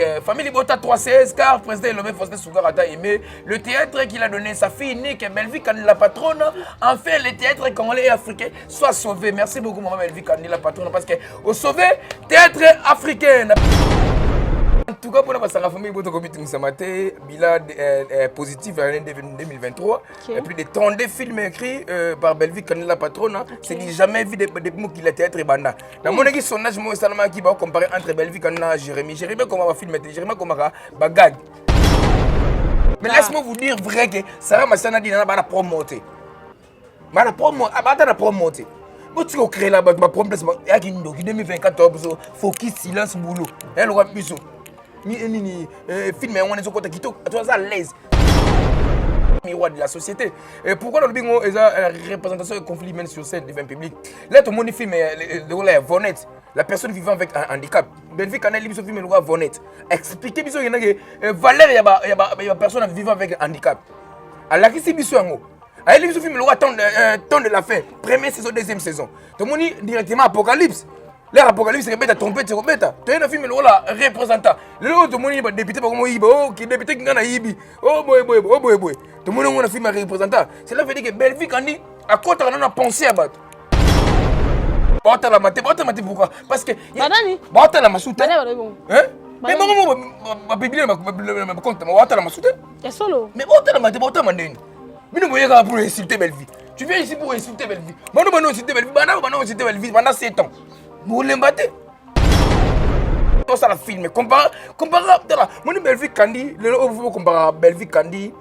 Donc, famille Libota 316, car président Elomé Faustin Sougarata aimé le théâtre qu'il a donné sa fille unique, Belvi Kandi la patronne. Enfin, le théâtre congolais et africain soit sauvé. Merci beaucoup, maman Belvi Kandi la patronne, parce que au sauvé, théâtre africain. En tout cas, pour la famille Libota Komiti Nsamate, bilan positif à l'année 2023. Et puis, des 32 films écrits par Belvi Kandi la patronne. C'est que j'ai jamais vu des mots qui le théâtre et banda. Dans mon équipe, sondage, moi, Salama qui va comparer entre Belvi Kandi et Jérémy. Jérémy, comment va filmer Jérémy, comment va bagag. Mais laisse-moi vous dire vrai que Sarah Massana dit na promoter. Mala promoter, abata promoter. Bo tu créer là ma promesse ya ki ndo ki 2024 focus silence boulot. Elle aura biso. Ni film on est côté qui to à l'aise. Miroir de la société. Et pourquoi le bingo est la représentation de conflit humain sur scène devant public. Là tout le monde film de Vonette. La personne vivant avec un handicap. Belvi Kandi biso film le Vonette. Expliquer biso y a valeur y a personne vivant avec un handicap. Alors qui c'est biso yango. Aïe biso film le temps de la fin. Première saison, deuxième saison. Tout le monde directement Apocalypse. L'air Apocalypse c'est bête trompette c'est bête. Tu as un film le représentant. Le tout le monde député comme Iba oh qui député qui ngana Ibi. Oh boy. Tout le monde on a film représentant. Cela veut dire que Belvi Kandi à côté on a pensé à battre. Bota la mate pourquoi? Parce que bota la masute. Hein? Mais maman ma biblia ma compte ma bota la masute. Et solo. Mais bota la mate bota mandeni. Mino moyega pour insulter Belvi. Tu viens ici pour insulter Belvi. Mano insulter Belvi. Bana insulter Belvi pendant 7 ans. Vous l'embattez. Tout ça la film compare mon Belvi Kandi le vous compare Belvi Kandi.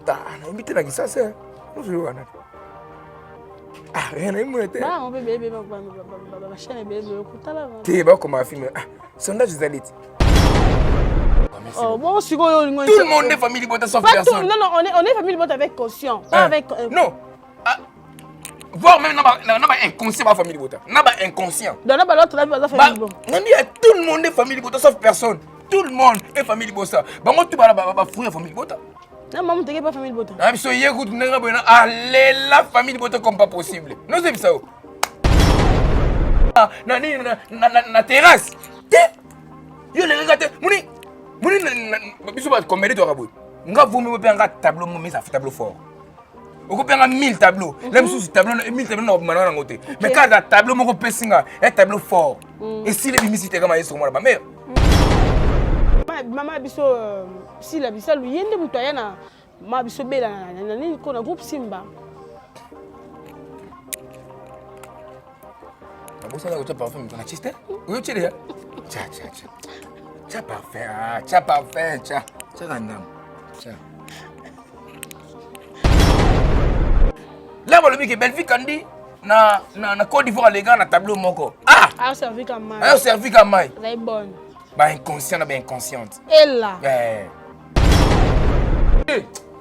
Ta na invité na ça c'est. Ah, rien n'est moins. Ah, on peut bébé, ma chaîne est bébé, écoute là. T'es pas comme un film. Ah, sondage des élites. Oh, bon, si tout le monde est famille Libota sauf personne. Non, on est famille Libota avec conscient, pas avec. Non. Voire même n'a pas inconscient pas famille Libota. N'a pas inconscient. Dans la balade, tu as pas famille Libota. Tout le monde est famille Libota sauf personne. Tout le monde est famille Libota. Bah moi tu vas fouiller famille Libota. Non, maman, tu n'es pas famille Libota. Ah, mais si écoute, allez la famille Libota comme pas possible. Non, c'est ça. Na terrasse. Yo les gars, moni biso ba combien de rabou. Nga vomi mo penga tableau mo mais ça fait tableau fort. Oko penga 1000 tableaux. Même sous tableau 1000 tableaux na mana ngote. Mais quand la tableau mo ko pesinga, un tableau fort. Et si les bimisité comme sur moi mais maman biso si la bisa lui yende mutoyana ma biso bela na nini ko na groupe Simba. Bossa na parfait mais on a chisté. Oui, tu es. Tiens parfait. Tiens parfait. Tiens random. Tiens. Là le mec Belvi Kandi na Côte d'Ivoire les gars na tableau moko. Ah, servi comme mai. Ah, servi comme mai. Elle est bonne. Bah inconscient, bah inconsciente. Elle là.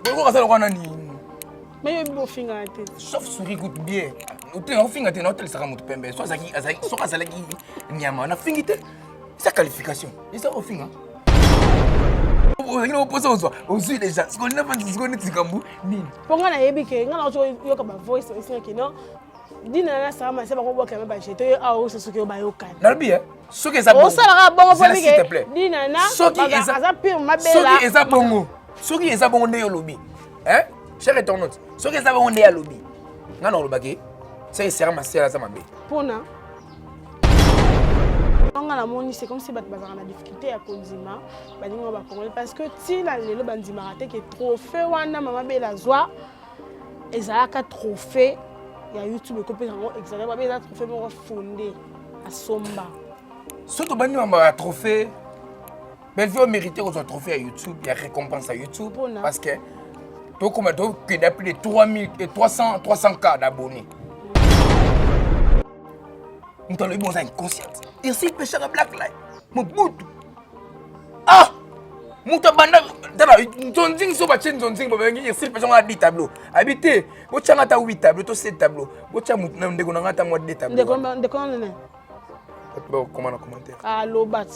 Pourquoi ça le rend nani? Mais il faut finir la tête. Sauf souris goûte bien. On finit à l'hôtel ça remonte pembe. Soit ça qui nyama on a fini sa qualification. Et ça au fin. On pose aux yeux des gens. Ce qu'on a fait ce qu'on est tikambu ni. Pour moi na yebike, ngana ozo yo ka ba voice c'est que non. Dina na ça ma c'est pas ko boka ba jeter a o c'est ce que ba yo kan. Nalbi ce que ça bon. On ça la bon pour s'il te plaît. Dina na ça pire ma belle. Ce qui est ça bon. Ce qui est ça bon ne yo lobby. Hein? Cher internaute. Ce qui est ça bon ne ya lobby. Ngana lo bagé. C'est sera ma sœur ça ma bé. Pona. C'est comme si tu avais une difficulté à Kondima, parce que si le bandima raté que trophée wana maman bela joie et ça a trophée il y a YouTube copie exactement mais trophée mon fondé à Somba. Surtout bandi mama trophée Belvi mérité un trophée à YouTube, il y a récompense à YouTube parce que tu comme tu as plus de 300K d'abonnés. Nous avons eu bon inconscience. Et si péché à Black Light, mon bout. Ah! Mouta banda, dara, zonzing so ba chen zonzing ba bengi si péché à 10 tableaux. Habité, bo changa ta 8 tableaux, to 7 tableaux. Bo changa na ndeko na ngata mo 2 tableaux. Ndeko nene. Bo comment na commentaire. Ah lobat.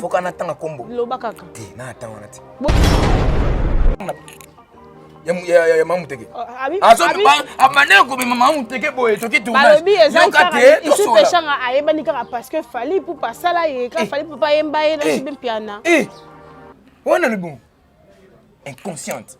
Faut qu'on attend combo. Loba kaka. Té na attend on ati. ya Maman Mouteke. Amane ko Maman Mouteke boye toki tournage. Balobi ezaki ici pechanga ayebani kaka parce que fali pour pasala ye ka fali pour pas yemba ye na sibe piana. Wana le bon. Inconsciente.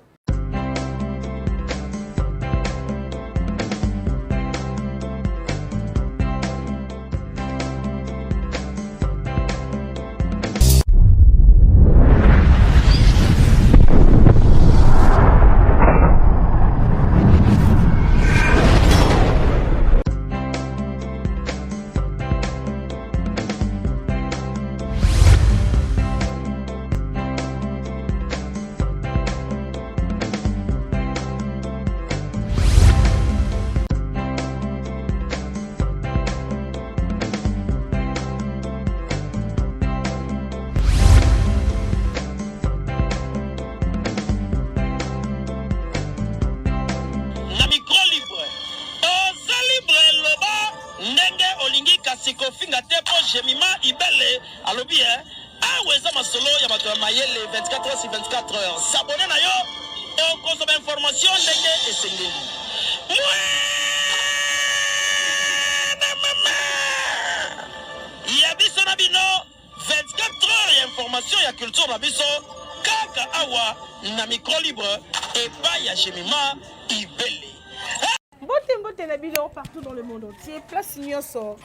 S'abonner na yo et consommer information ndenge esengeli. Ya biso na bino 24 heures ya information ya culture na biso kaka awa na micro libre et pas ya Jemima Ibele. Mbote na bino partout dans le monde entier. Place nyonso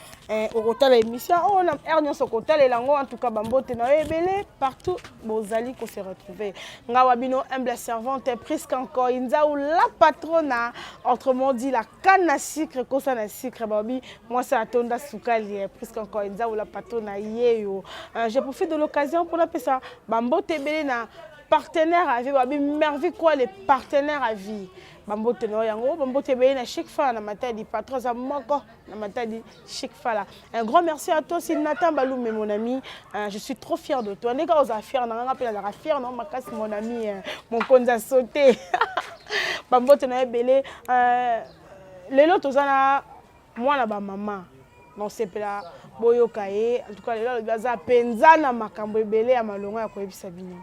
au rota l'émission. On a air nyonso kota les lango en tout cas bambote na ebele partout bozali ko se retrouver. Ngawa bino humble servante presque encore inza ou la patrona autrement dit la canne à sucre kosa na sucre babi moi ça atonda sukali presque encore inza ou la patrona yeyo. Je profite de l'occasion pour appeler ça bambote ebele na partenaire à vie babi merveille quoi les partenaires à vie. Bambote no yango bambote be na chic fala na matadi patron za moko na matadi chic fala. Un grand merci à toi Nathan Baloum mon ami, je suis trop fier de toi. Les gars aux affaires na nga pela la fier non makas mon ami mon konza sauté. Bambote na belé lelo tozana mwana ba maman. Non c'est pela boyoka e en tout cas lelo baza penza na makambo ebele ya malongo ya koyebisa bino.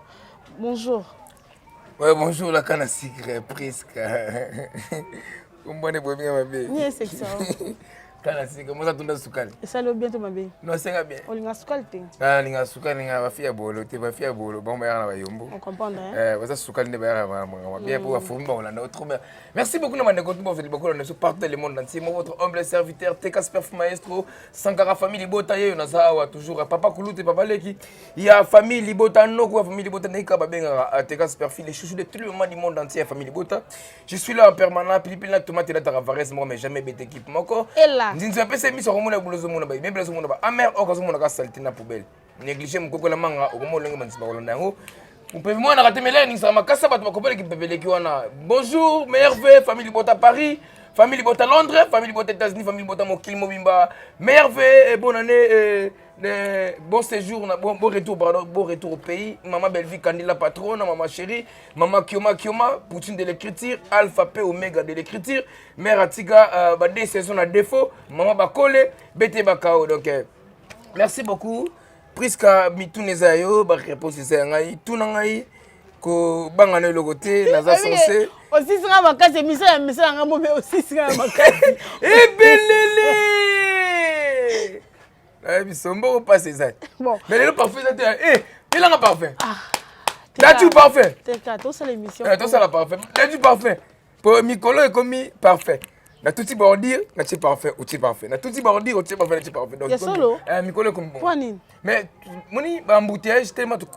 Bonjour. Ouais, bonjour, la canne à sucre, presque. Comment est-ce que vous c'est ça. Canne à sucre, moi ça tourne soukal. Et ça le bientôt ma belle. Non, c'est bien. On linga soukal te. Ah, linga soukal, linga va faire bolo, tu vas faire bolo. Bon, bah na yombo. On comprend hein. Ça soukal ne va bien pour former on a autre bien. Merci beaucoup de côté pour faire beaucoup de partout dans le monde entier. Moi votre humble serviteur TK Perf Maestro, Sankara famille Botaye na sawa toujours papa Kouloute papa Leki. Il y a famille Bota no quoi famille Bota Nika babenga TK Perf les chouchous de tout le monde du monde entier famille Bota. Je suis là en permanent pili la tomate la taravarez moi mais jamais bête équipe moko. Et là. Ndinzo pesa mis sur mon boulot mon ba même place mon ba amer okazo mon ka salté na poubelle. Négliger mon koko la manga okomo lengo manzi ba kolanda ngo. Moi, bonjour, merveille, famille Bota Paris, famille Bota Londres, famille Bota États-Unis, famille Bota Mokil Mobimba, merveille, bonne année, bon séjour, bon retour, pardon, bon retour au pays. Maman Belleville, Candila Patron, maman chérie, maman Kioma, Poutine de l'écriture, Alpha P, Omega de l'écriture, mère Atiga, des saisons à défaut, maman Bakole, Bete Bakao. Donc, merci beaucoup. Priska mituneza yo ba réponse c'est ngai tunangai ko bangana le côté naza censé aussi sera makasi émission ya message nga mo mais aussi sera makasi ebelele bisombo passer ça bon mais le parfum ça il a un parfum là tu parfum t'as ça l'émission toi ça la parfum là tu parfum pour Mikolo est commis parfait. Na tout type bordir, na tu parfait ou tu parfait. Na tout type bordir ou tu parfait, tu parfait. Donc solo. Mikolo comme bon. Poinine. Mais moni embouteillage tellement tout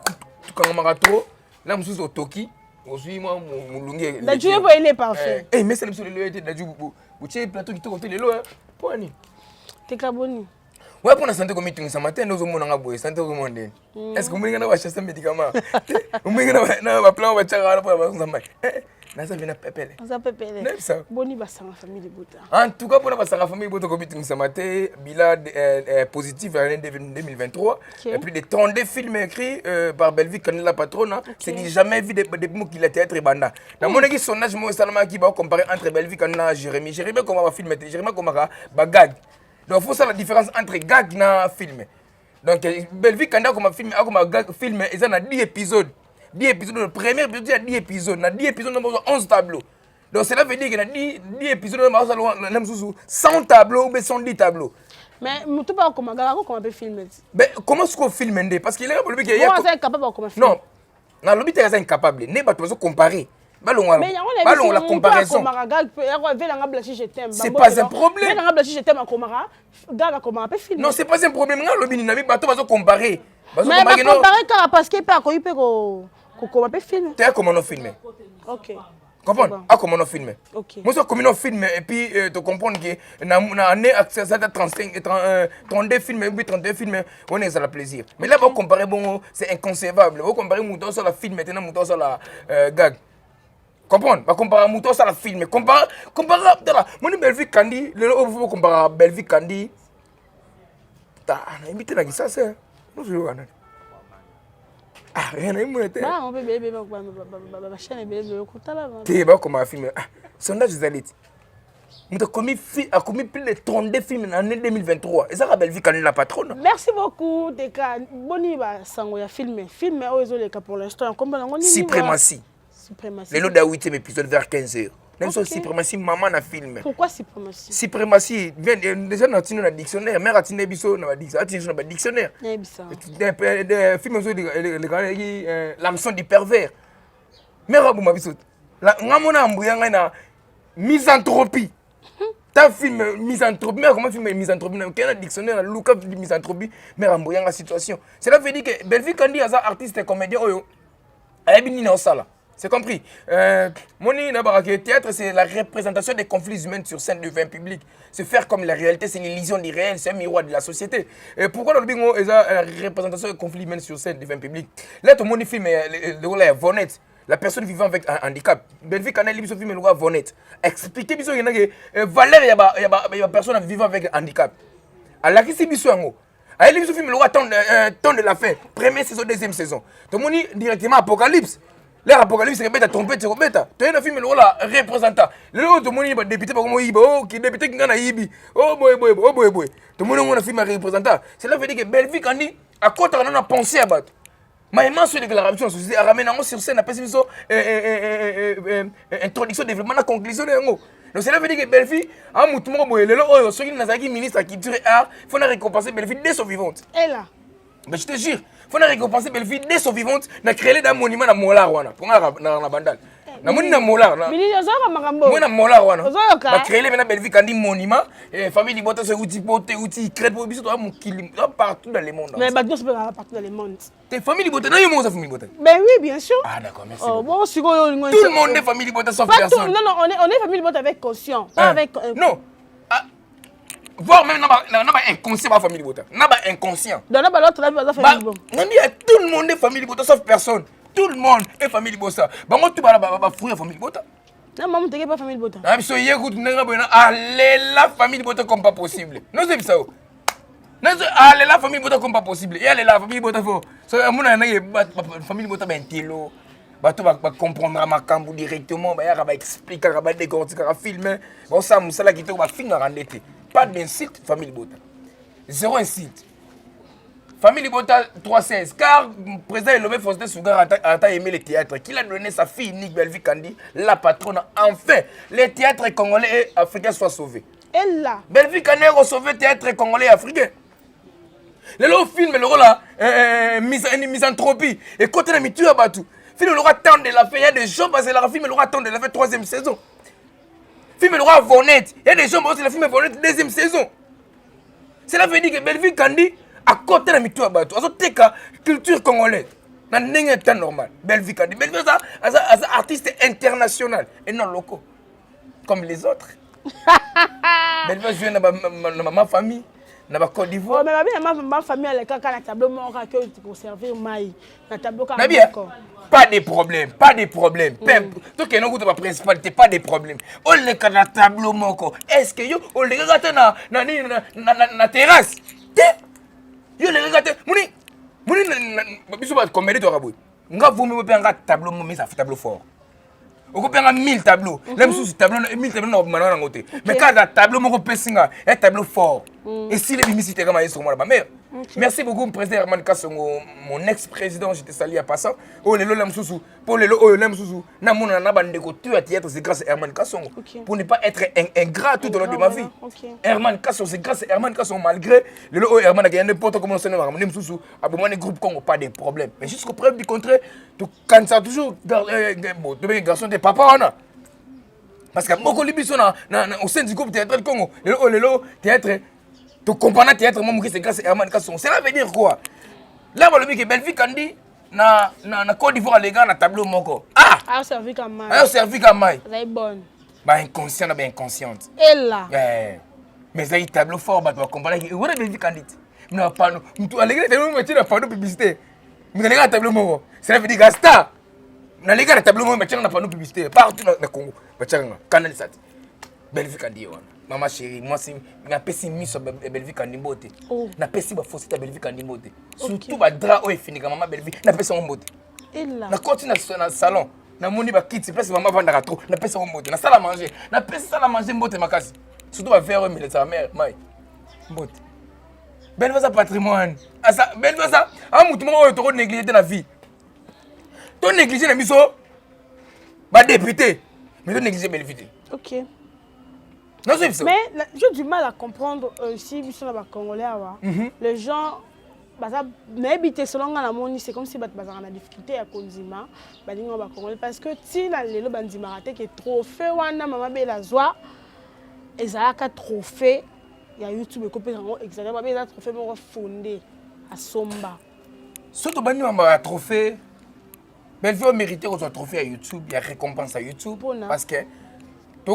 quand marato, là me suis au Toki, aussi moi mon lungi. La Dieu il est parfait. Eh mais c'est le seul était la Dieu bu tu plateau qui te côté le lo poinine. T'es caboni. Ouais pour la santé comme meeting ce matin nous on a boy santé au monde. Est-ce que vous m'avez acheté ce médicament? Vous m'avez na plan va chara pour ça mai. Nasa vina pepele. Nasa pepele. Boni basanga famille Bota. En tout cas pour la basanga famille Bota comme meeting ce matin, bilan positif en 2023 et puis des 32 films écrits par Belleville Canela Patrona, c'est que jamais vu des mots qui la théâtre banda. Dans mon équipe sondage moi Salama qui va comparer entre Belleville Canela et Jérémy comment va filmer Jérémy comment va gag. Donc faut ça la différence entre gag na film. Donc Belleville Canela comme film comme gag film ils en a 10 épisodes. 10 épisodes. Le premier épisode, il y a 10 épisodes. Dans 10 épisodes, on a 11 tableaux. Donc cela veut dire que dans 10 épisodes, on a 100 tableaux ou 110 tableaux. Mais tu peux comment on filmer? Comment est-ce qu'on filme? Parce qu'il est incapable de filmer. Non, dans le but, il est incapable. Il n'est pas comparer. Mais la comparaison. C'est pas un problème. Non, c'est pas un problème. Mais comparer. Mais comparer parce qu'il peut filmer. Tu as comment on filme? Ok. Comprends? Ah, comment on filme? Ok. Moi, c'est comme on filme et puis tu comprends que dans l'année, ça a 32 films, et puis 32 films, on est à la plaisir. Mais là, vous comparez, bon, c'est inconcevable. Vous comparez Mouton sur la film, maintenant Mouton sur la gag. Comprends? Vous comparez Mouton sur la film. Comparez, moi, Belgique Candy, le lot, vous comparez Belgique Candy. Ah, invité là, ça, c'est. Ah, rien n'est moins. On peut bébé, la chaîne est bébé, tu vas comment filmer. Sondage des élites. Nous avons commis plus de 32 films en l'année 2023. Et ça, la Belgique, quand la patronne. Merci beaucoup, Teka. Boni, sango ya filmé. Filmé, pour l'instant. Suprématie. Les lots d'un 8e épisode vers 15h. Même si suprématie, maman a filmé. Pourquoi suprématie? Suprématie, déjà dans le dictionnaire. Mère a tenu le dictionnaire. Des films, l'hameçon du pervers. Mère a boumé. La misanthropie. Ta film misanthropie, mais comment filmer misanthropie? Quel est le dictionnaire? Look up misanthropie, mais remboyant la situation. Cela veut dire que Belgique, quand dit à ça, artiste et comédien, c'est compris. Le théâtre, c'est la représentation des conflits humains sur scène devant un public. Se faire comme la réalité, c'est une illusion du réel, c'est un miroir de la société. Et pourquoi le bingo est la représentation des conflits humains sur scène devant un public? Là, tout le monde filme le rôle est Vonette. La personne vivant avec un handicap. Belgique, quand elle film le rôle Vonette. Expliquez bien que Valère, il y a une personne vivant avec un handicap. Alors, qui c'est bien? Elle a film le roi temps de la fin. Première saison, deuxième saison. Tout le monde directement Apocalypse. L'apocalypse, c'est que tu trompé, c'est que tu as un film le rôle représentant. Le rôle de mon député, qui député qui a Ibi. Oh boy. Tout le monde a un film représentant. Cela veut dire que Belgique, quand dit, à quoi tu as pensé à battre? Mais il mentionne que la révolution de la société a ramené sur scène, après une introduction, développement, la conclusion. Donc cela veut dire que Belgique, à Moutoumou, ceux qui sont ministre de la culture et art, il faut récompenser Belgique dès son vivante. Et là? Mais je te jure, il faut récompenser Belgique dès son vivante, na créer un monument à Molar, pour la bandale. Na moni na Molar. Moi na Molar, na créer maintenant Belgique un monument, famille Libota, c'est outil, crête pour biso, partout dans le monde. Mais bah, c'est partout dans le monde. T'es famille Libota, non, il y a famille Libota. Ben oui, bien sûr. Ah d'accord, merci. Bon, tout le monde est famille Libota sauf personne. Non, on est famille Libota avec conscience, pas avec. Non. Voire même pas inconscient la famille Libota. N'a pas inconscient. Dans la l'autre la famille Libota. Tout le monde est famille Libota sauf personne. Tout le monde est famille Libota. Bah moi tu vas fruit famille Libota. Non, maman t'es pas famille Libota. Ah so hier écoute allez la famille Libota comme pas possible. Non c'est ça. Non allez la famille Libota comme pas possible. Et allez la famille Libota faut. So mon na famille Libota ben telo. Bah tu vas comprendre ma cambo directement, bah ya va expliquer, va décortiquer, va filmer. Bon ça musala qui te va finir en été. Pas d'insulte, famille Libota. Zéro insulte. Famille Libota 316. Car le président Elomé Faustin Sougar a aimé le théâtre. Qu'il a donné sa fille Nick Belvi Kandi, la patronne. Enfin, le théâtre congolais et africain soit sauvé. Elle là. Belvi Kandi a sauvé le théâtre congolais et africain. Le film, le rôle là, misanthropie. Et quand on a mis tout à battu. Film le roi temps de la fin. Il y a des gens parce que la film le roi temps de la fin 3e saison. Film le roi Vonette. Il y a des gens parce que la film Vonette 2e saison. Cela veut dire que Belvi Kandi à côté de la mitou à bateau. C'est la culture congolaise. Dans le temps normal. Belvi Kandi. Belvi c'est un artiste international et non locaux. Comme les autres. Belvi je viens de ma famille. Na Côte d'Ivoire. Mais ma famille elle quand la tableau mon que conserver maï. Na tableau quand pas de problème, pas de problème. Toi qui n'as pas principalité, pas de problème. On le cas na tableau mon est-ce que yo on le regarde na terrasse? Yo le regarde moni biso ba comédie to rabou. Nga vous me penga tableau mon mais ça fait tableau fort. On peut penga 1000 tableaux. Même sous tableau 1000 tableaux na ngote. Mais quand tableau mon pesinga, un tableau fort. Et si les bimis c'était comme sur moi là-bas. Mais merci beaucoup, président Herman Kassongo, mon ex-président, j'étais sali à passant. Oh, les lolam sousou. Pour les lolam sousou. Na mon anabande de tu à théâtre, c'est grâce à Herman Kassongo. Pour ne pas être ingrat tout au long de ma vie. Herman Kassongo, c'est grâce à Herman Kassongo, malgré le lot Herman a gagné n'importe comment on s'en est ramené sousou. À bon, les groupes Congo, pas de problème. Mais jusqu'au preuve du contraire, quand ça toujours, bon, tu garçon de papa, on a. Parce que beaucoup de gens au sein du groupe théâtre Congo, le théâtre. Tu comprends le théâtre, c'est grâce à Herman Kassongo. Cela veut dire quoi? Là, on a vu que Belvi Kandi, na Côte d'Ivoire, les gars, na tableau moko. Ah! Ah, servi comme moi. Ah, servi comme moi. Elle est bonne. Bah, inconscient, bah, inconsciente. Et là. Mais ça, il tableau fort, bah, tu vas comprendre. Où est Belvi Kandi? Non, pas nous. Tu as les gars, tu as pas de publicité. Mais les gars, tableau moko. Cela veut dire Gasta. Na les gars, tableau moko, tu n'as pas de publicité. Partout dans le Congo. Tu as un canal sat. Belvi Kandi, maman chérie, moi c'est na pesi miso Belvi Kandi mbote. Na pesi ba faussité Belvi Kandi mbote. Surtout ba drap o fini maman Belvi, na pesi on mbote. Et là. Na continue na salon, na moni ba kiti, place maman vendre trop, na pesi on mbote. Na salle à manger, na pesi salle à manger mbote makasi. Surtout ba verre mais sa mère, mai. Mbote. Ben va sa patrimoine. Asa ben va ça, a mutu mo o to négliger dans la vie. To négliger na miso ba député, mais to négliger Belvi. OK. Non, mais j'ai du mal à comprendre si ils sont là Congolais. Les gens, mais selon la moni, c'est comme si ils ont des difficultés à Konzima, parce que si les bandima raté que trophée wana maman bela zoa, ils ont un trophée, il y a YouTube et copie exactement, mais ils ont un trophée fondé à Somba. Surtout bani maman trophée, mais il faut mériter un trophée à YouTube, il y a récompense à YouTube parce que il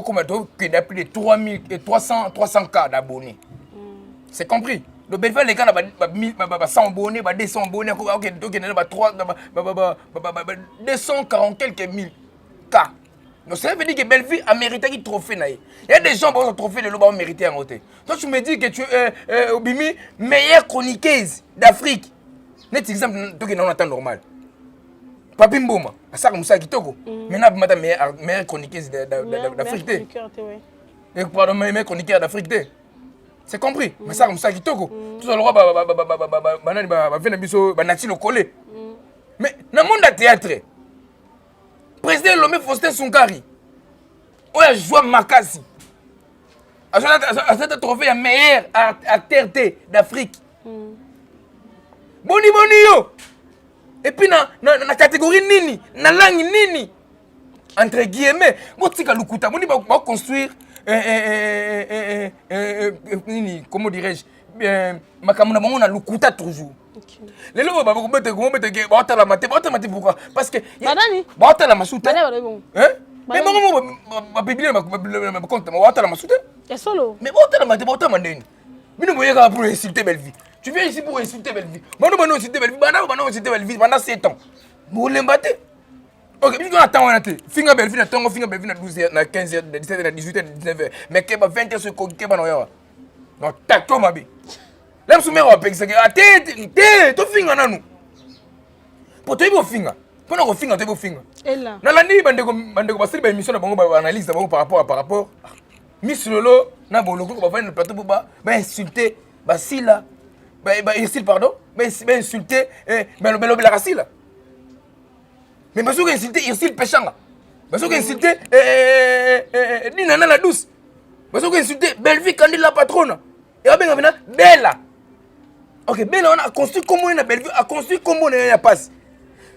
y a plus de 300 cas d'abonnés. C'est compris. Donc, les gars, 100 abonnés, 200 abonnés, 240 quelques mille cas. Donc, ça veut dire que Belvi a mérité un trophée. Il y a des gens qui ont un trophée de l'eau mérité en côté. Toi, tu me dis que tu es Obimi, meilleure chroniqueuse d'Afrique. Net exemple, tu es en temps normal. Papi Mboma, ça comme ça qui toko. Maintenant, madame meilleure chroniqueuse d'Afrique. Et pardon, meilleure chroniqueuse d'Afrique. C'est compris. Mais ça comme ça qui toko. Tout le roi va venir biso banati le coller. Mais dans le monde du théâtre, président Lomé Faustin Sonkari, on a joué Makasi. A ce trophée le meilleur acteur d'Afrique. Boni yo. Et puis dans la catégorie nini, dans la langue nini, entre guillemets, on va construire, comment dirais-je, on a lukuta toujours. Les gens vont mettre pourquoi? Parce que la masouté. Mais mais pour insulter Belvi. Tu viens ici pour insulter Belvi. Maintenant, insulter Belvi. Maintenant, insulter Belvi pendant 7 ans. Vous l'embattez. Ok, puis on attend, on attend. Finger Belvi, Finger Belvi, 12h, 15h, 17h, 18h, 19h. Mais qu'il y a 20h sur le côté, qu'il y a non, tac, toi, ma bille. Là, je me suis dit, attends, tu finger, non. Pour toi, tu finger. Pour nous, finger, tu finger. Et là. Dans l'année, on va faire une émission d'analyse par rapport. Miss Lolo, on va faire un plateau pour insulter. Si là, insulte, pardon, mais insulter, mais la racine là. Mais parce que insulter, insulte péchant là. Parce que insulter, Nina la douce. Parce que insulter, Belvi Kandi la patronne. Et on a Bella. Ok, Bella, on a construit comme on a Belvi, a construit comme on a passe.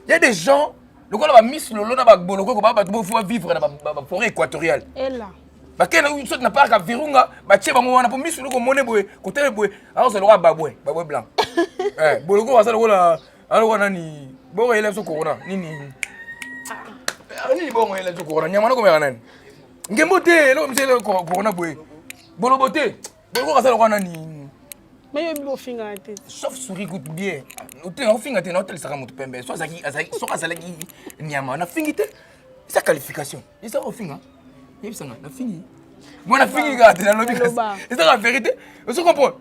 Il y a des gens, le gars va Miss Lolo, on va vivre dans la forêt équatoriale. Et là. Bakena une sorte n'a pas qu'à virunga, bache bango wana pour misu ko mone boy, côté boy, alors c'est le roi baboué blanc. Boloko va ça le roi alors wana ni bon élève so corona nini. Ni bon élève so corona, nyama na ko mera nani. Ngembote lo mse le corona boy. Bolobote, boloko va ça le roi ni. Mais yo bo finga ate. Sauf souris goûte bien. On finga te na hôtel saka mutu pembe. Soit ça qui nyama na fingite. Sa qualification. Il ça au finga. On a fini. Moi, on a fini, gars. C'est la vérité. Vous comprenez?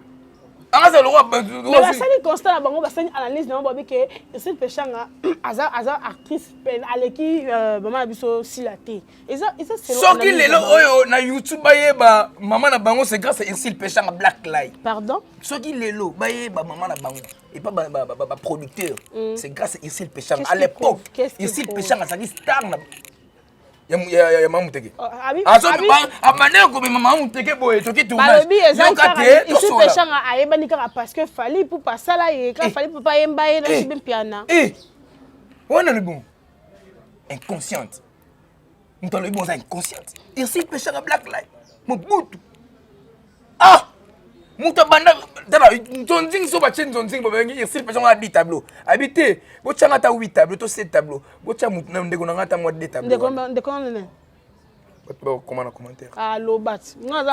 Ah, c'est le roi. Mais la seule constat là, bango basani analyse na babi que cette pechanga aza actrice pen aleki maman abiso silaté. Et ça c'est soki lelo oyo na YouTube bayeba maman na bango c'est grâce à Irsil Pechanga Black Light. Pardon? Soki lelo bayeba maman na bango et pas producteur. C'est grâce à Irsil Pechanga à l'époque. Irsil Pechanga ça dit star na ya maman Muteke. Ah so amane ko maman Muteke boye toki tournage. Irsil Pechanga ayeba ni kaka parce que fallait pour pas ça là et quand fallait pour pas yemba na sibem piana. On a le bon. Inconsciente. Nous avons le bon inconsciente. Ici, Pechanga Black Light. Mon bout. Ah! Moutabanda. Zonzing so bachen zonzing bobengi ici Pechanga a 10 tableaux. Habité. Bochanga ta 8 tableaux, to 7 tableaux. Bocha mutna ndeko nanga ta moi 2 tableaux. De combien ne? Comment en commentaire? Ah lobat.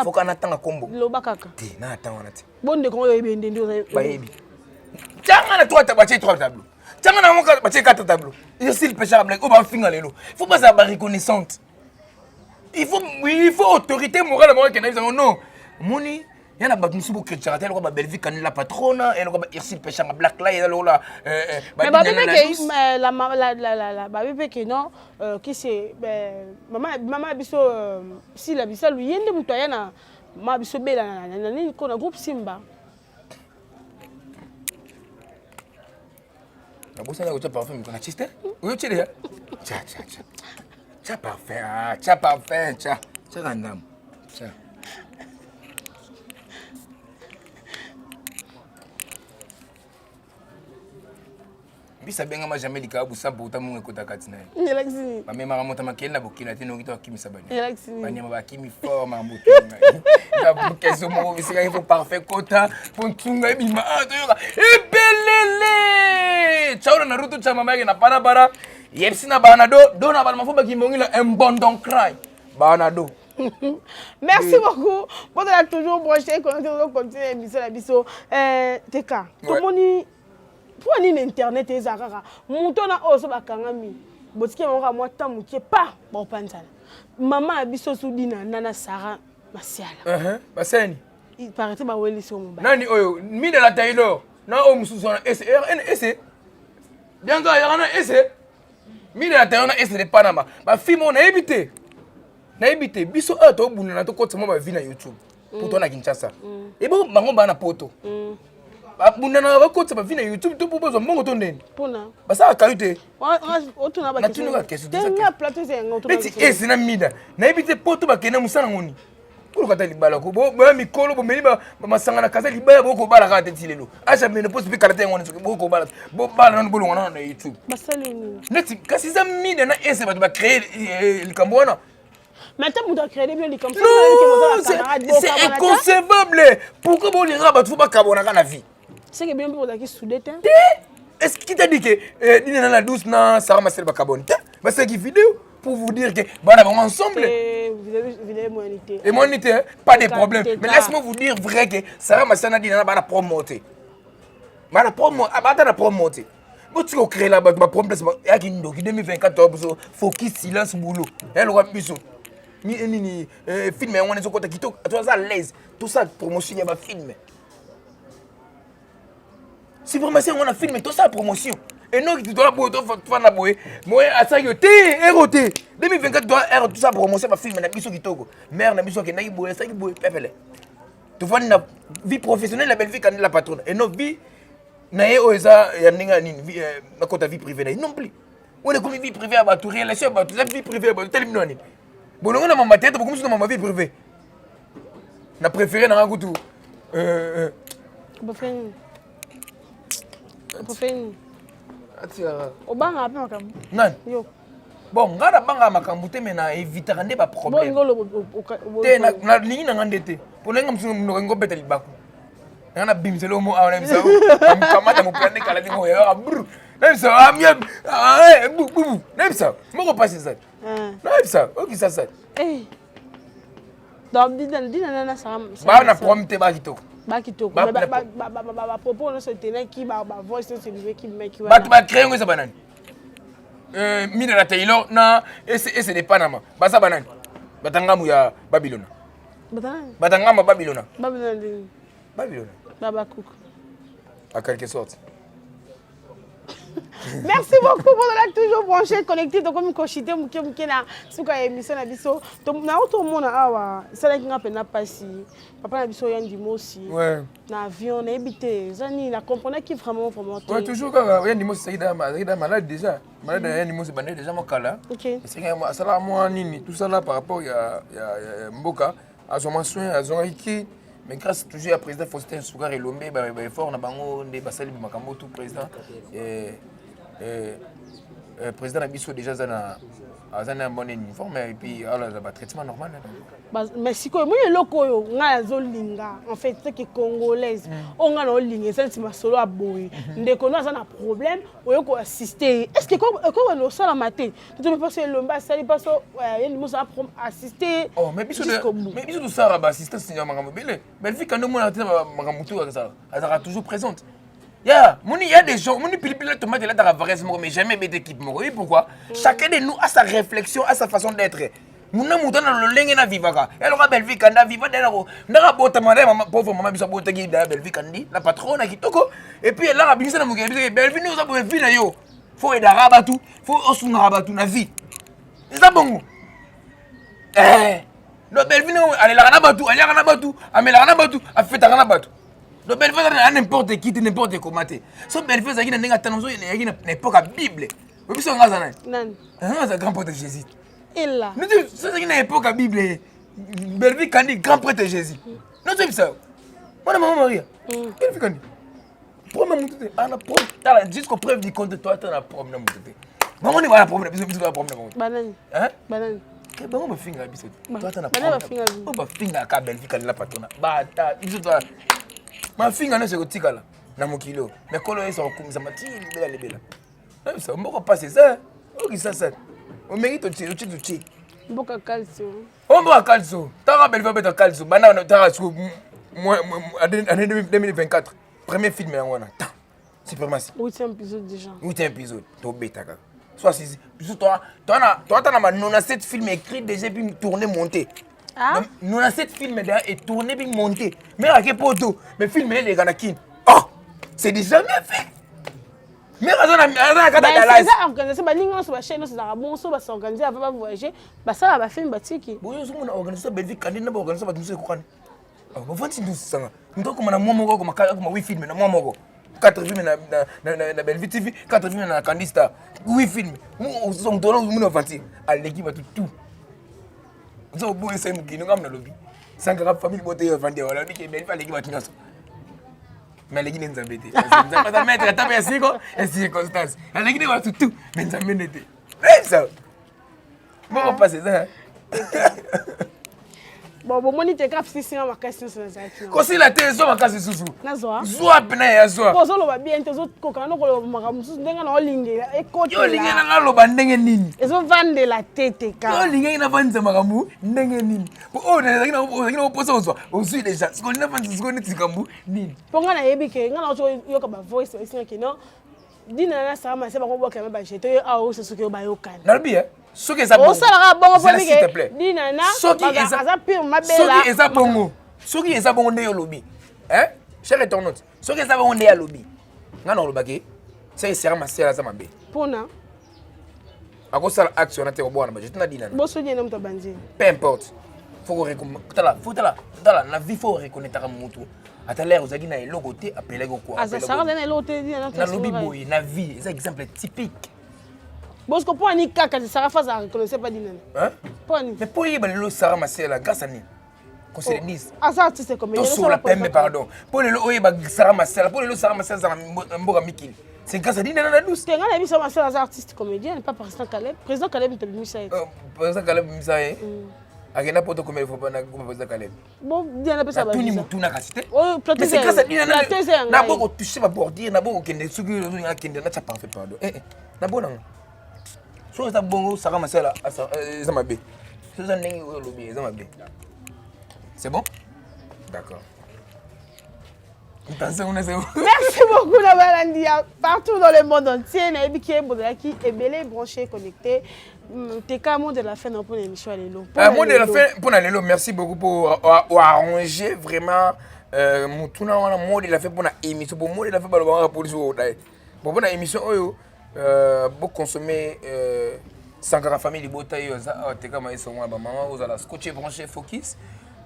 Faut qu'on attend combo. Loba kaka. Ti na attend on ati. Bon de ko yebe ndendo. Bayebi. Tanga na 3 tableaux. Tanga na moka bache 4 tableaux. Ici Pechanga Black. O ba finga lelo. Faut pas ça ba reconnaissante. Il faut autorité morale qui n'a pas non. Moni, il y a des gens qui ont été là, Belgique, la patronne, et là, Irsil Pechanga Black Light, là, mais la baby que non, qui c'est maman biso si la biso lui yende mutoya na ma biso bela na ni ko na groupe Simba. La bossa na ko parfum ko na chiste? Oui, tu es. Tcha parfait, tcha parfait, tcha randam, tcha. Bisa benga ma jamais lika busa bota mungu kota katina. Relaxini. Ba mema ramota makela bokina tino ngito akimi sabani. Relaxini. Ba nyama ba kimi forme ambuto. Ya bukezo mo bisika il faut parfait kota pour tunga bima toyoka. Ebelele. Chaura Naruto cha mama yake na para. Yepsina banado dona bal mafuba kimbongila un bon don cry. Banado. Merci beaucoup. Bon, on a toujours branché on continue l'émission la biso Teka. Comment ni pour ni internet ezakaka. Mutona oso bakangami. Botiki mwa mwa tamuke pa ba panzala. Maman abiso sudina nana Sarah Masiala. Baseni. Il paraît ba weli so mba. Nani oyo mi de la Taylor. Na o mususu na SRNS. Bien ga yana S. Mi de la Taylor na S de Panama. Ba film on a évité. Na évité biso to buna na to kotsa mo ba vi na YouTube. Pour toi na Kinshasa. Et bon bango bana poto. Buna na ba kotsa ba vi na YouTube to popo zo mbongo to ndeni. Pona. Ba sa kalite. Otuna ba question. Tenga plateau c'est ngotuna. Petit S na mida. Na évité poto ba kena musana ngoni. Pour kata libala ko bo mikolo bo meli ba masanga na kaza libala bo ko bala ka tetilelo. Acha mene poste bi karate ngoni bo ko bala. Bo bala non bolo ngona na YouTube. Basalini. Neti kasi za mida na S ba créer le Cambona. Maintenant, vous devez créer des biens comme ça. Non, c'est inconcevable. Pourquoi vous ne pouvez pas carboner dans la vie? C'est que bien pour la qui soudé. Est-ce qu'il t'a dit que il y a la douce na Sarah Marcel ba carboner? Bah c'est qui vidéo pour vous dire que bah on ensemble. Vous avez humanité. Et humanité, pas de problème. Mais laisse-moi vous dire vrai que Sarah Marcel a dit na ba la promoter. Ba la promoter, ba ta la promoter. Vous tu créer là ba problème il y a qui 2024 focus silence boulot. Elle aura biso. Ni film on est au côté qui toi à l'aise tout ça promotion ya ba film si promotion on a filmé tout ça promotion et non qui doit boire toi na boye moi à ça yo té eroté 2024 doit être tout ça promotion ba film na biso kitoko mère na biso ke na boye ça ki boye pepele tu vois na vie professionnelle la belle vie quand la patronne et non vie na ye oza ya ninga nini vie na côté vie privée non plus on est comme vie privée à ba tout relation ba tout vie privée ba tel minoni. Bon, on a ma tête, beaucoup dans ma vie privée. On a préféré dans un goût tout. Bon, ngara banga makambute mais na éviter rendre pas problème. Té na ligne na ngandete. Pour lenga msu ngo beta libaku. Ngana bimselo mo awna msa. Kamata mo plane kala dingo ya brr. Nemsa amia bu. Nemsa. Moko passer ça. Ça, ok ça. Eh. Donc dina na ça. Ba na prompte ba kitoko. Ba kitoko. Ba propos no se tenait qui ba voice se lever qui make you. Ba créer ngo ça banane. Mi de la Taylor na c'est de Panama. Ba ça banane. Batangamu ya Babylone. Batangamu Babylone. Babylone. Baba Cook. À quelque sorte. Merci beaucoup pour la toujours branché connecté donc comme cochité muke na suka émission na biso to na auto mona awa sala kinga pena pasi papa na biso yandi mosi ouais na avion na habité zani na comprendre qui vraiment ouais toujours quand yandi mosi ça malade déjà malade yandi mosi bandé déjà mokala OK c'est que ça là moi nini tout ça là par rapport ya mboka à son soin à son iki mais grâce toujours à président Faustin Sougar et Lombe ba fort na bango ndé basali makambo tout président président Nabiso déjà un bon uniforme et puis alors le traitement normal. Mais si quoi moi loko yo nga zolinga en fait c'est que congolaise on nga no linga c'est ma solo a boy ndeko no ça na problème oyo ko assister est-ce que ko no sala matin tu peux passer lomba sali passo yeni mo ça assister oh mais biso de ça ba assister seigneur makambo bele belle fille quand nous on makambo tout ça elle sera toujours présente. Il y a des gens, mon pili tomate là dans la vraie mais jamais bête équipe. Oui, pourquoi? Chacun de nous a sa réflexion, a sa façon d'être. Mon amour dans le lingue na vivaka. Elle aura belle vie quand elle viva dans la boîte maman pauvre maman bisa boîte qui belle vie quand la patronne qui toko et puis elle a binisa na mugi belle vie nous a belle vie na yo. Faut aider rabatu, faut osuna rabatu na vie. C'est bon. No belle vie nous elle la na batu, elle la na batu, amela na batu, a fait na batu. Donc belle fête à n'importe qui, n'importe comment. So belle fête à qui n'a pas tant il n'importe la Bible. Vous savez ce que non. C'est grand prêtre Jésus. Et là. Nous c'est qui n'a époque la Bible. Belle vie quand dit grand prêtre Jésus. Nous c'est ça. Moi maman Maria. Quelle vie quand dit. Promets mon tété. Ah la preuve jusqu'au preuve du compte toi tu as la preuve mon tété. Maman on va la preuve bisou la preuve mon. Banane. Hein? Banane. Que bon me finga bisou. Toi tu as la preuve. On va finga ka belle vie quand la patona. Bah ta bisou toi. Ma fille n'a pas de là, na mokilo. Mais quand on est sur comme ça, mati bela bela. Ça on va passer ça. OK ça. On mérite de tuer. Boka calcio. On va calcio. T'as belle va mettre calcio. Bana t'as moi en 2024. Premier film là on a. Suprématie. 8e épisode déjà. 8e épisode. To beta ka. Soit si toi t'as ma 7 films écrits déjà puis tourner monter. Ah? Nous avons cette film et tourné et monté. Mais à quel point mais film les Ganakin. Oh, c'est déjà bien fait. Mais raison à quand c'est ça organisé ba ninga so ba chaîne so da bon so ba s'organiser avant ba voyager ba ça ba film ba tiki. Boyo so mona organiser ba vie kandi na ba organiser ba muso ko kan. Ah ba fanti nous sanga. Ndoko mana mo moko ko 8 films na mo moko. 4 films na Belle TV, 4 films na Candista. 8 films. On sont dans le fanti. À l'équipe tout. Nous avons besoin de nous avons lobby. Sans que la famille botte vendre voilà ni que belle fallait que battre. Mais les gens nous embêtent. Nous pas mettre la table ici quoi et circonstance. Les gens va tout mais nous embêtent. Ça. Bon passer ça. Bon moni te cap si ma question sur ça. Ko si la te zo makasi susu. Na zo. Zo apena ya zo. Ko zo lo ba bien te zo ko kana ko lo makamu susu ndenga na olinge e ko yo linge na lo ba ndenge nini. Ezo vande la tete ka. Yo linge na vanza makamu ndenge nini. O na zakina posa ozo. Ozu déjà. Siko na vanza siko ni tikambu nini. Ponga na yebi ke ngana zo yo ka ba voice esinga ke no. Dina na sa ma se ba ko boka ba jeto a o se suke ba yo kana. Na bien. Soki eza bongo. Osala bongo s'il te plaît. Dina na. Soki eza bongo. Soki eza bongo nde yo lobi. Hein? Cher internaute. Soki eza bongo nde ya lobi. Nga na lobaki. C'est sera ma sœur za mabe. Pona. Akosala action na te obona ba jeto na dina. Boso dina mta banzi. Peu importe. Faut reconnaître la vie faut reconnaître mutu. Ata l'air ozaki na eloko te appeler ko quoi. Asa sara na eloko te dina na lobi boy na vie, c'est exemple typique. Parce que pour un kaka de Sarah Faza reconnaissait pas Dinan. Hein? Pour un. Mais pour y aller le Sarah Marcel grâce à ni. Qu'on se dise. Ah ça artiste comme il sur la peine pardon. Pour le Sarah Marcel, pour le Sarah Marcel ça mboga mikil. C'est grâce à Dinan na douce. Quand on a vu Sarah Marcel as artiste comédien, pas président Caleb. Président Caleb te mis ça. Président Caleb mis ça. Agena poto comme il faut pas na président Caleb. Bon, Diana peut ça. Tout ni mutu na kasite. Oh, mais c'est grâce à Dinan na. Na boko toucher ma bordir, na boko kende sugi na kende na ça parfait pardon. Na bona. So ça bon ça ramasse là ça m'a bé. Ça n'est pas lobby ça m'a bé. C'est bon? D'accord. Merci beaucoup Nabalandia. Partout dans le monde entier, Naibiki Bodaki est belé branché connecté. T'es qu'un mot de la fin pour l'émission à l'élo. Mot de la fin pour l'élo. Merci beaucoup pour arranger vraiment mutuna wana mode la fait pour na émission pour mode la fait balobanga police o dai bon na émission oyo bo consommer Sankara famille bota yo za te kama eso mwa ba maman aux ala scotché branché focus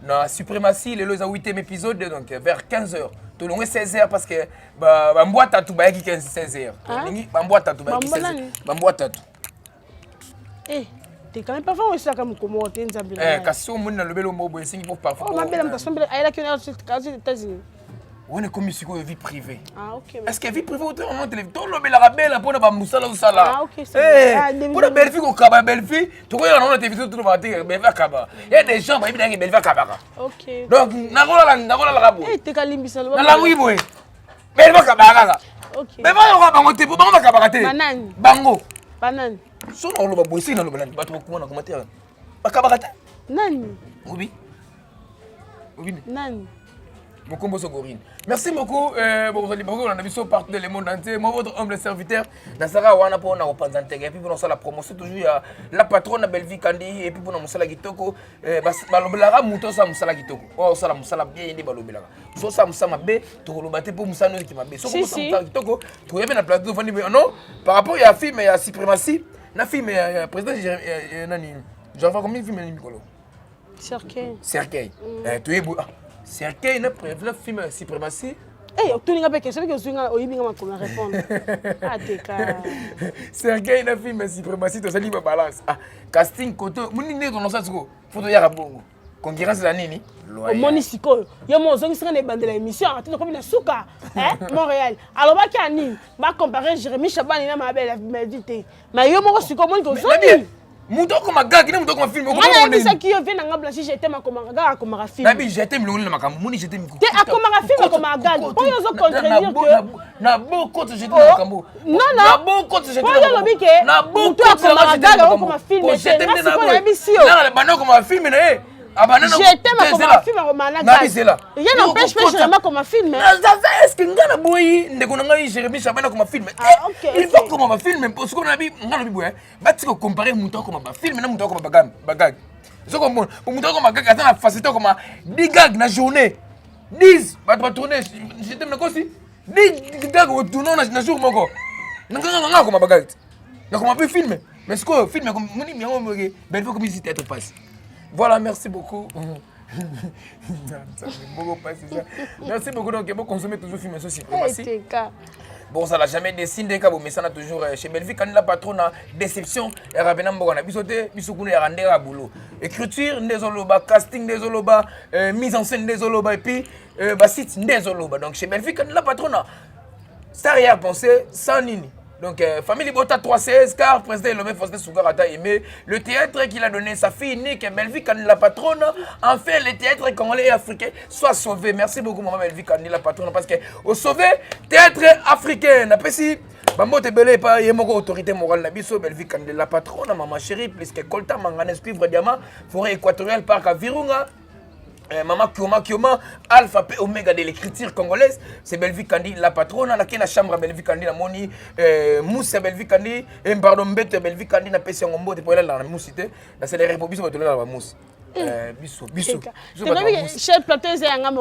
na suprématie les 8e épisode donc vers 15h to longue 16h parce que ba mbwata tu ba yaki 16h ningi ba mbwata tu ba yaki 16h ba mbwata tu t'es quand même pas fait aussi comme comment t'es nzambila kasi o mona lobelo mbobo esingi pour parfois ma belle mtasombela ayela kyo na aux États-Unis on est comme sur vie privée. Ah ok. Est-ce que vie privée ou on télévision le la belle pour na musala usala. Ah ok c'est. Pour la belle fille ko kaba belle fille, tu vois on la télévision tout le matin belle kaba. Il y a des gens ba bien belle kaba. OK. Donc na kola la rabo. Te kalimbisa lo. Na la ngui boy. Belle kaba kaka. OK. Mais ba yo bango te bango kaba te. Banani. Bango. Banani. So na lo ba boy sina lo banani ba to ko na commentaire. Ba kaba te. Nani? Obi. Obi. Nani? Mokombo Sogorine. Merci beaucoup. Vous allez beaucoup, on a vu ça partout dans le monde entier. Moi, votre humble serviteur, Nasara Wana pour nous représenter. Et puis pour nous la promotion, toujours il y a la patronne de Belvi Kandi. Et puis pour nous Moussala Gitoko, Baloblara Mouton sa Moussala Gitoko. Oh, ça la Moussala bien aidé Baloblara. So ça Moussala Mabé, tu relobate pour Moussala qui Mabé. So Moussala Gitoko, tu reviens la place de Fanny. Non, par rapport à la fille, mais il y a suprématie. La fille, mais il y a président Nani. J'en vois combien de films Nicolo? Cercueil. Tu es beau. Cercueil n'a pas le film suprématie. Eh, tu n'as pas question que tu as eu bien comment répondre. Ah t'es cas. Cercueil n'a film suprématie to sali ba balance. Ah, casting koto, muni ne to no sa tsuko. Photo ya rabongo. Concurrence la nini? Au monisiko. Yo mo zongi sera ne bande la émission, tu comme na souka, Montréal. Alors ba ki ani, ba comparer Jérémy Chabani na ma belle médité. Mais yo mo siko mo ko zongi. Muto ko magaki ne muto ko film ko ko mo ça qui vient na blanchi j'étais ma komanga ko ma film. Nabi j'étais mi le makambo muni j'étais mi ko. Te akomanga film ko magaki. Po yo zo contredire que na boko j'étais makambo. Non na boko j'étais. Po yo lobi ke na boko ko magaki ko ma film. J'étais na ko na émission. Na bano ko ma film na j'étais ma comme film romana gars. Il n'empêche pas Jérémy comme film. Est-ce que ngana boyi ndeko nanga Jérémy Chabana comme film. Il faut comme ma film parce qu'on a bi ngana bi boye. Ba tiko comparer muto comme ba film na muto comme bagag. So comme pour muto comme bagag attends la facilité comme 10 gags na journée. 10 ba tourner j'étais na kosi. 10 gags au tourner na jour moko. Ngana comme bagag. Na comme un film. Mais ce que film comme moni mi on me ben faut comme ici tête passe. Voilà, merci beaucoup. Merci beaucoup. Donc, vous consommez toujours film aussi. Bon, ça n'a jamais décidé mais ça n'a toujours chez Belvi quand la patronne a déception. Et Rabena Mbogana, bisoté, bisoukoune, et rendez à boulot. Écriture, ndezoloba, casting, ndezoloba, mise en scène, ndezoloba, et puis, site, ndezoloba. Donc, chez Belvi quand la patronne a, ça rien pensé, sans nini. Donc, famille Bota 316, car président Elomé Faustin Sougarata a aimé le théâtre qu'il a donné sa fille unique, Belvi Kandi la patronne. Enfin, le théâtre congolais et africain soit sauvé. Merci beaucoup, maman Belvi Kandi la patronne, parce que au sauvé, théâtre africain, après si, Bambo te belé pas, il y a une autorité morale, Nabiso, Belvi Kandi la patronne, maman chérie, plus que Colta, Manganès, Cuivre, Diamant, forêt équatoriale, parc à Virunga. Maman Kioma, Alpha P Omega de l'écriture congolaise, c'est Belvi Kandi la patronne, la chambre Belvi Kandi la moni, Moussa Belvi Kandi, pardon, Mbete Belvi Kandi na pesi ngombo te poela la mousité, la c'est les républiques de la mousse. Bisous.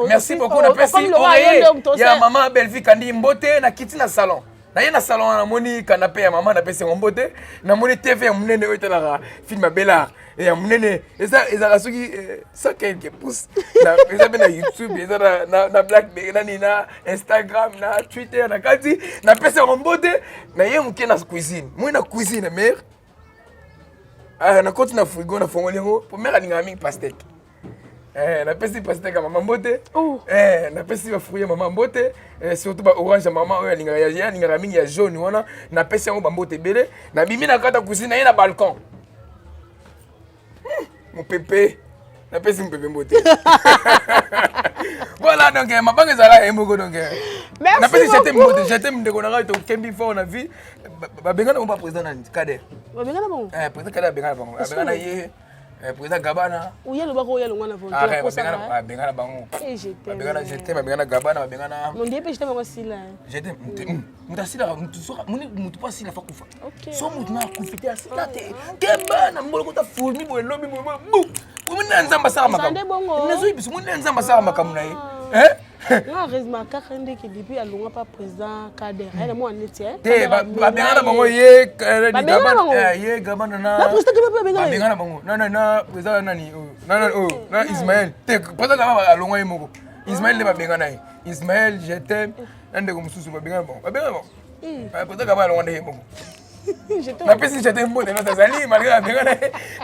Merci beaucoup na pesi. Il y a maman Belvi Kandi mbote na kiti na salon. Na yena salon na moni canapé ya maman na pesi ngombote, na moni TV ya munene oyo na film Bellard. Et ya munene eza soki ça quelques pouces na na YouTube na Blackberry na Instagram na Twitter na kati na pesa ngombote na ye muke na cuisine moi na cuisine mère na koti na frigo na fongoli ngo pour mère alinga mingi pastèque na pesi pastèque ya maman mbote na pesi ba fruit ya maman mbote surtout ba orange ya maman oyo alinga mingi ya jaune wana na pesi ngo ba mbote belé na bimi na kata cuisine na ye na balcon. Mon pépé, la pèse mon pépé beauté. Voilà donc ma banque est là et mon donc. Merci beaucoup. J'étais de Gonara et au Kembi fort on a vu. Babengana on va président dans Kader. Babengana bon. Président Kader Babengana bon. Babengana yé président Gabana. Ou yé le bako yé le ngana bon. Babengana bango. Babengana j'étais Babengana Gabana Babengana. Mon dieu j'étais moi aussi là. J'étais mutasila mutu pas sila fa kufa. So mutu na kufite asila te. Kemba na mbolo kota fulmi bo lobi bo bu. Muna nzamba sala makamu. Nazo ibisu muna nzamba sala makamu na ye. Non, heureusement, Kakende qui depuis alonga pas président Kader. Elle moi en était. Te ba bengana bango ye ye gabana na. La président qui pas Ba bengana bango. Na président nani na Ismaël. Te président ka alonga ye moko. Ismaël le ba bengana ye. Ismaël je t'aime. Ande ko mususu ba bengana bango. Ba bengana bango. Président ka ba alonga ye moko. Na pesi j'étais un mot de notre zali malgré la bengana.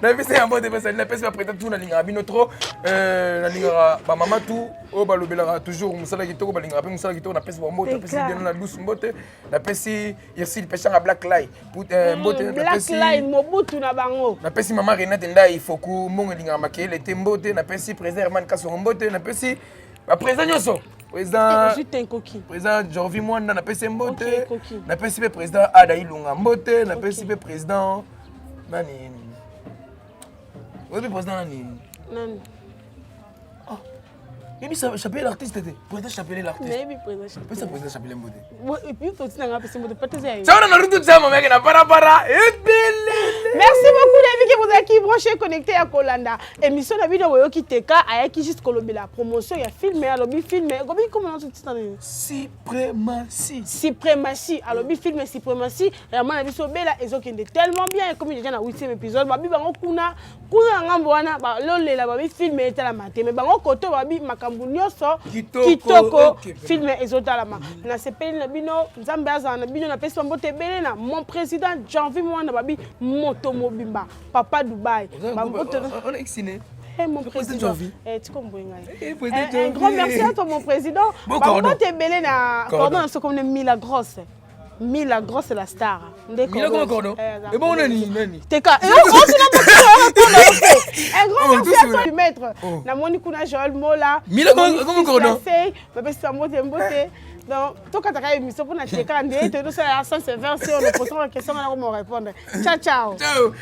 Na pesi un mot de pesi na pesi ba président tout na linga bino trop na linga ba mama tout o ba lobela toujours musala kitoko ba linga pe musala kitoko na pesi ba mot na pesi bien na douce mbote na pesi ici le pêcheur à black light pour mbote na pesi black light mobutu na bango na pesi mama Renate Ndai foku mongo linga makele te mbote na pesi président Herman Kasongo mbote na pesi ba président nyoso président Jorvi Mwanda na pesi mbote na pesi pe président Ada Ilunga mbote na pesi pe président nani président nani mais ça chapelet l'artiste était président chapelet l'artiste mais président chapelet mbote et puis faut tu n'as pas mbote pas ça on a tout ça mon mec na para merci beaucoup les amis qui vous avez qui branché connecté à Kolanda émission la vidéo yo ki teka ayaki juste kolobi la promotion ya film ya lobi film comment on dit ça suprématie alobi film suprématie vraiment na biso bela ezokende tellement bien comme déjà na 8e épisode babi bango kuna ngambo wana ba lolela babi film etala maté mais bango koto babi makambu nyonso kitoko film ezotalama na sepeli na bino nzambe azana na bino na pesi mbote bele na mon président Janvier Mwana babi moto mobimba papa Dubaï on est exciné. Mon président, un grand merci à toi mon président. Comment t'es belé na cordon c'est comme Mila Grosse. Mila Grosse c'est la star. Mila Cordon. Et bon nani. Teka. Un grand merci à toi du maître. Na moni kuna Joël Mola. Mila Cordon. Ma pesi mbote mbote. Donc, toi, quand tu as une émission pour nous checker, tu as dit à 120 si on nous pose la question, on va répondre. Ciao, ciao. Ciao.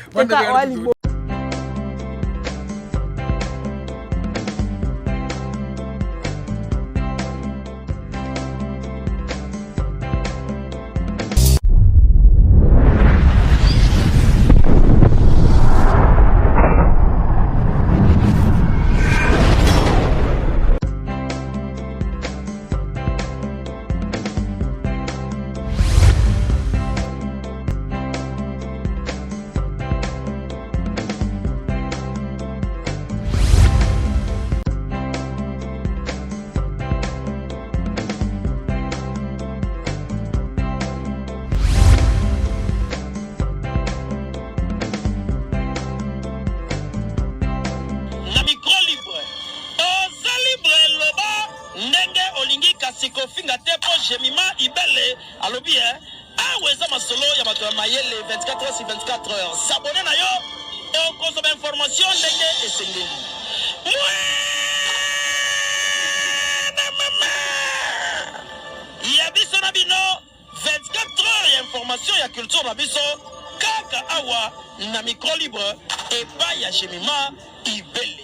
Kofinga tepo Jemima Ibele alobi aweza masolo ya bato ya mayele 24 heures sur 24 heures s'abonner na yo et on consomme information ndenge esengeli ya biso na bino 24 heures ya information ya culture na biso kaka awa na micro libre et pas ya Jemima Ibele.